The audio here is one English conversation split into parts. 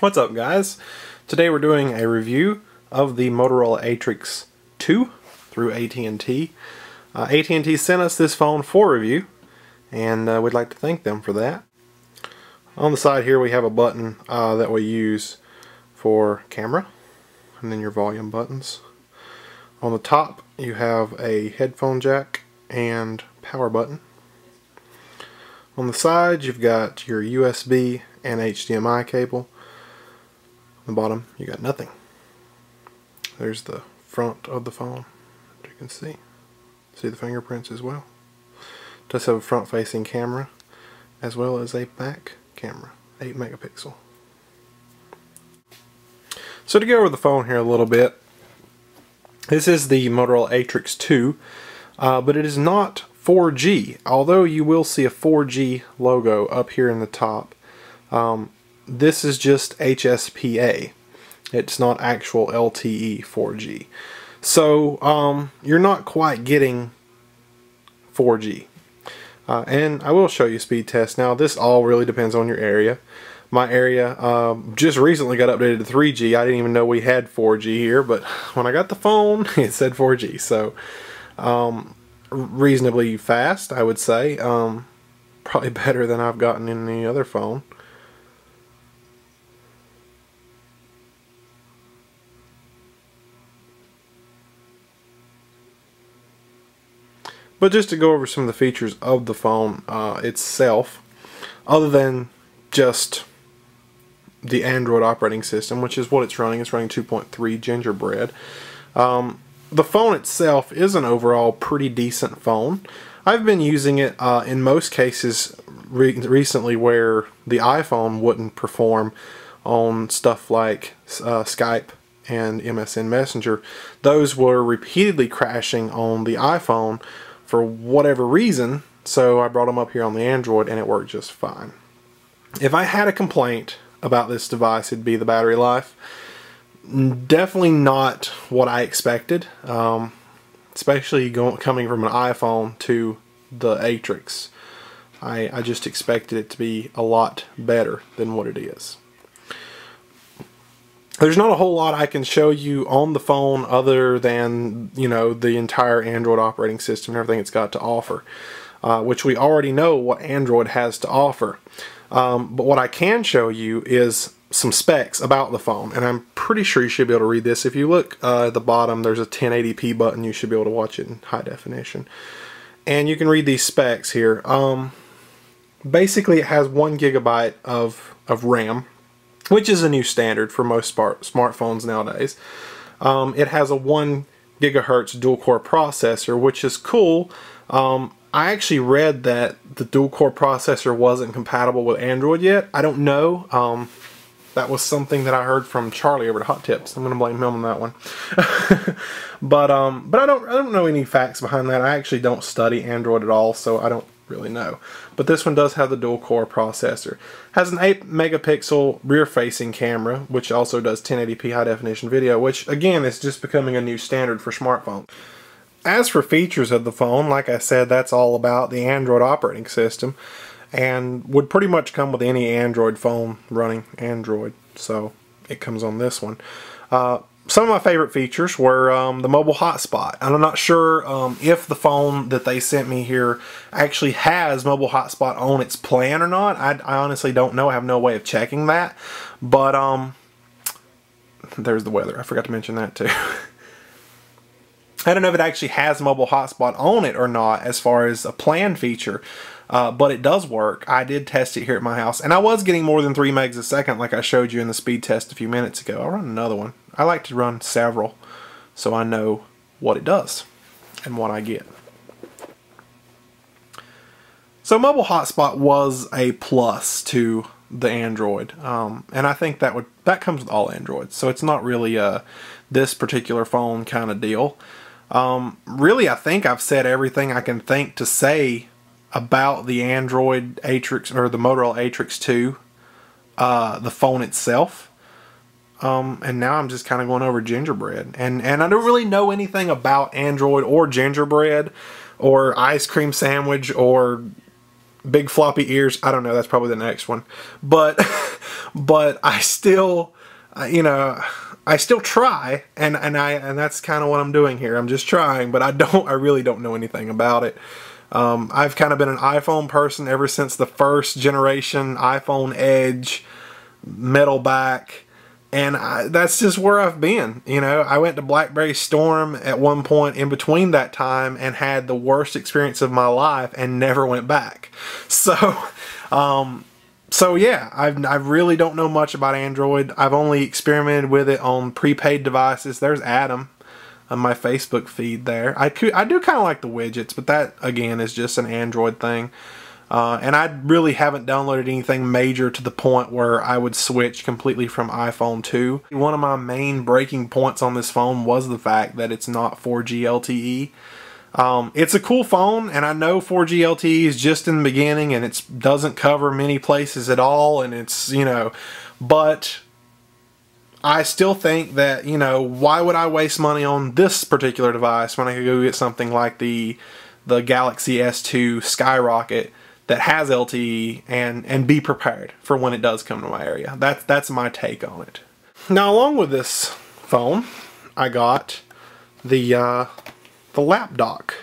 What's up, guys? Today we're doing a review of the Motorola Atrix 2 through AT&T. AT&T sent us this phone for review, and we'd like to thank them for that. On the side here we have a button that we use for camera, and then your volume buttons. On the top you have a headphone jack and power button. On the side you've got your USB and HDMI cable. On the bottom you got nothing. There's the front of the phone, as you can see the fingerprints as well. It does have a front facing camera as well as a back camera, 8 megapixel. So to go over the phone here a little bit, this is the Motorola Atrix 2, but it is not 4G, although you will see a 4G logo up here in the top. This is just HSPA. It's not actual LTE 4G. So you're not quite getting 4G. And I will show you speed test. Now this all really depends on your area. My area just recently got updated to 3G. I didn't even know we had 4G here, but when I got the phone it said 4G. So reasonably fast, I would say. Probably better than I've gotten in any other phone. But just to go over some of the features of the phone itself, other than just the Android operating system, which is what it's running 2.3 Gingerbread. The phone itself is an overall pretty decent phone. I've been using it in most cases recently where the iPhone wouldn't perform on stuff like Skype and MSN Messenger. Those were repeatedly crashing on the iPhone for whatever reason, so I brought them up here on the Android and it worked just fine. If I had a complaint about this device, it'd be the battery life. Definitely not what I expected, especially coming from an iPhone to the Atrix. I just expected it to be a lot better than what it is. There's not a whole lot I can show you on the phone other than, you know, the entire Android operating system and everything it's got to offer, which we already know what Android has to offer. But what I can show you is some specs about the phone, and I'm pretty sure you should be able to read this. If you look at the bottom, there's a 1080p button. You should be able to watch it in high definition. And you can read these specs here. Basically, it has 1 gigabyte of RAM, which is a new standard for most smartphones nowadays. It has a 1 gigahertz dual-core processor, which is cool. I actually read that the dual-core processor wasn't compatible with Android yet. I don't know. That was something that I heard from Charlie over at Hot Tips. I'm going to blame him on that one. but I don't know any facts behind that. I actually don't study Android at all, so I don't really know. But this one does have the dual-core processor. Has an 8 megapixel rear-facing camera, which also does 1080p high-definition video, which again is just becoming a new standard for smartphones. As for features of the phone, like I said, that's all about the Android operating system, and would pretty much come with any Android phone running Android, so it comes on this one. Some of my favorite features were the mobile hotspot. And I'm not sure if the phone that they sent me here actually has mobile hotspot on its plan or not. I honestly don't know. I have no way of checking that. But there's the weather. I forgot to mention that too. I don't know if it actually has mobile hotspot on it or not as far as a plan feature. But it does work. I did test it here at my house, and I was getting more than 3 megs a second like I showed you in the speed test a few minutes ago. I'll run another one. I like to run several so I know what it does and what I get. So mobile hotspot was a plus to the Android, and I think that comes with all Androids, so it's not really this particular phone kind of deal. Really, I think I've said everything I can think to say about the Android Atrix, or the Motorola Atrix 2, the phone itself. And now I'm just kind of going over Gingerbread, and I don't really know anything about Android or Gingerbread or Ice Cream Sandwich or Big Floppy Ears. I don't know, that's probably the next one. But but I still, you know, I still try, and that's kind of what I'm doing here. I'm just trying, but I really don't know anything about it. I've kind of been an iPhone person ever since the first generation iPhone Edge, metal back, and that's just where I've been. You know, I went to BlackBerry Storm at one point in between that time and had the worst experience of my life and never went back. So, so yeah, I really don't know much about Android. I've only experimented with it on prepaid devices. There's Adam on my Facebook feed there. I do kind of like the widgets, but that again is just an Android thing. And I really haven't downloaded anything major to the point where I would switch completely from iPhone 2. One of my main breaking points on this phone was the fact that it's not 4G LTE. It's a cool phone, and I know 4G LTE is just in the beginning, and it doesn't cover many places at all, and it's, you know, but I still think that, you know, why would I waste money on this particular device when I could go get something like the Galaxy S2 Skyrocket that has LTE and be prepared for when it does come to my area. That's my take on it. Now, along with this phone, I got the Lapdock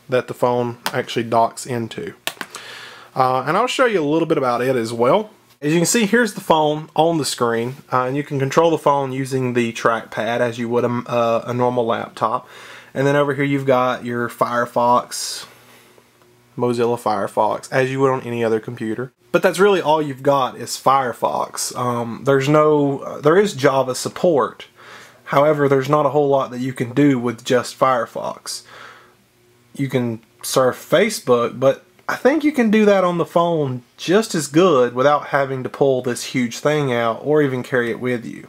that the phone actually docks into. And I'll show you a little bit about it as well. As you can see, here's the phone on the screen, and you can control the phone using the trackpad as you would a normal laptop. And then over here you've got your Firefox, Mozilla Firefox, as you would on any other computer. But that's really all you've got is Firefox. There is Java support. However, there's not a whole lot that you can do with just Firefox. You can surf Facebook, but I think you can do that on the phone just as good without having to pull this huge thing out or even carry it with you.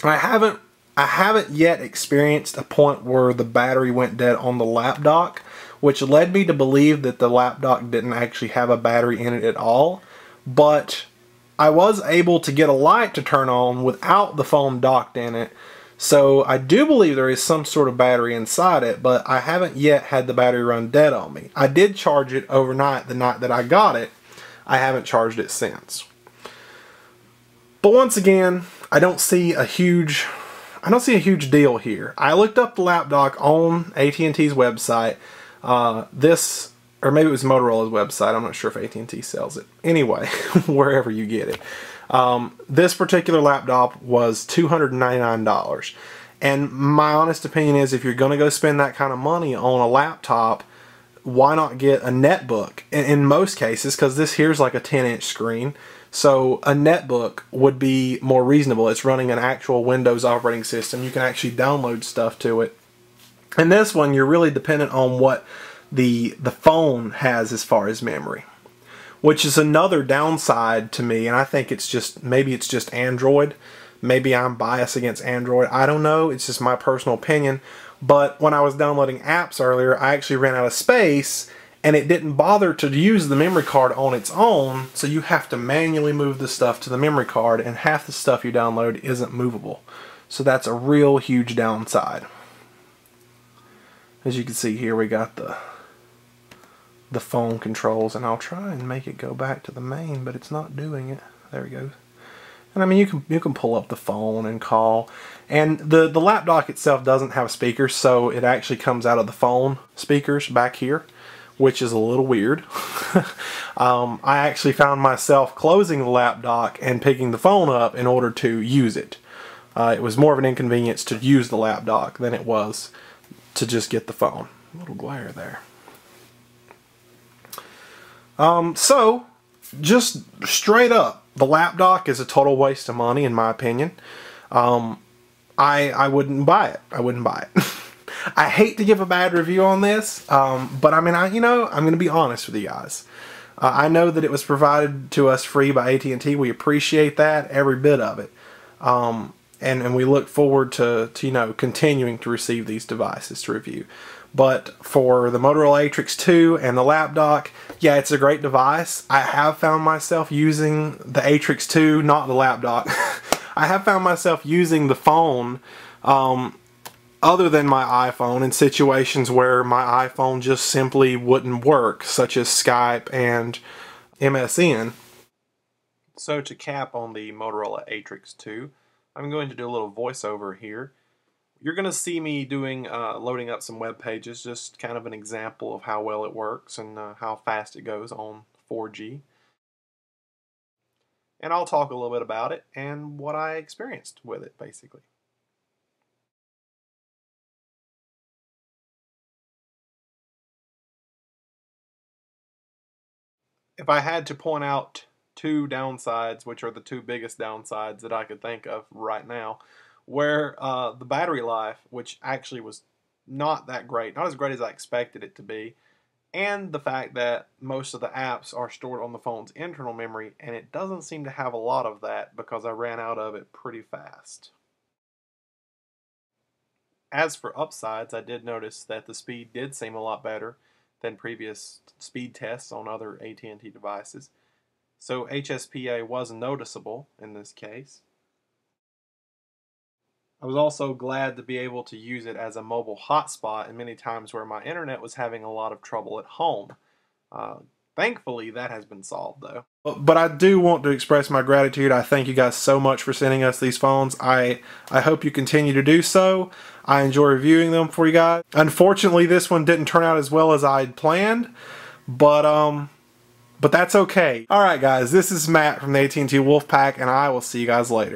I haven't yet experienced a point where the battery went dead on the Lapdock, which led me to believe that the Lapdock didn't actually have a battery in it at all. But I was able to get a light to turn on without the phone docked in it. So I do believe there is some sort of battery inside it, but I haven't yet had the battery run dead on me. I did charge it overnight the night that I got it. I haven't charged it since. But once again, I don't see a huge deal here. I looked up the Lapdock on AT&T's website. Or maybe it was Motorola's website. I'm not sure if AT&T sells it. Anyway, wherever you get it. This particular laptop was $299. And my honest opinion is, if you're going to go spend that kind of money on a laptop, why not get a netbook? In most cases, because this here's like a 10-inch screen. So a netbook would be more reasonable. It's running an actual Windows operating system. You can actually download stuff to it. And this one, you're really dependent on what the phone has as far as memory, which is another downside to me. And I think it's just, maybe it's just Android. Maybe I'm biased against Android. I don't know. It's just my personal opinion. But when I was downloading apps earlier, I actually ran out of space, and it didn't bother to use the memory card on its own. So you have to manually move the stuff to the memory card, and half the stuff you download isn't movable. So that's a real huge downside. As you can see here, we got the phone controls, and I'll try and make it go back to the main, but it's not doing it. There we go. And I mean, you can pull up the phone and call. And the Lapdock itself doesn't have speakers, so it actually comes out of the phone speakers back here, which is a little weird. I actually found myself closing the Lapdock and picking the phone up in order to use it. It was more of an inconvenience to use the Lapdock than it was to just get the phone. A little glare there. So, just straight up, the Lapdock is a total waste of money, in my opinion. I wouldn't buy it. I wouldn't buy it. I hate to give a bad review on this, but I mean, I'm going to be honest with you guys. I know that it was provided to us free by AT&T. We appreciate that, every bit of it. And we look forward to continuing to receive these devices to review. But for the Motorola Atrix 2 and the Lapdock, yeah, it's a great device. I have found myself using the Atrix 2, not the Lapdock. I have found myself using the phone other than my iPhone in situations where my iPhone just simply wouldn't work, such as Skype and MSN. So to cap on the Motorola Atrix 2, I'm going to do a little voiceover here. You're going to see me doing loading up some web pages, just kind of an example of how well it works and how fast it goes on 4G. And I'll talk a little bit about it and what I experienced with it, basically. If I had to point out two downsides, which are the two biggest downsides that I could think of right now, where the battery life, which actually was not that great, not as great as I expected it to be, and the fact that most of the apps are stored on the phone's internal memory, and it doesn't seem to have a lot of that because I ran out of it pretty fast. As for upsides, I did notice that the speed did seem a lot better than previous speed tests on other AT&T devices. So HSPA was noticeable in this case. I was also glad to be able to use it as a mobile hotspot in many times where my internet was having a lot of trouble at home. Thankfully, that has been solved, though. But I do want to express my gratitude. I thank you guys so much for sending us these phones. I hope you continue to do so. I enjoy reviewing them for you guys. Unfortunately, this one didn't turn out as well as I'd planned, but that's okay. All right, guys, this is Matt from the AT&T Wolf Pack, and I will see you guys later.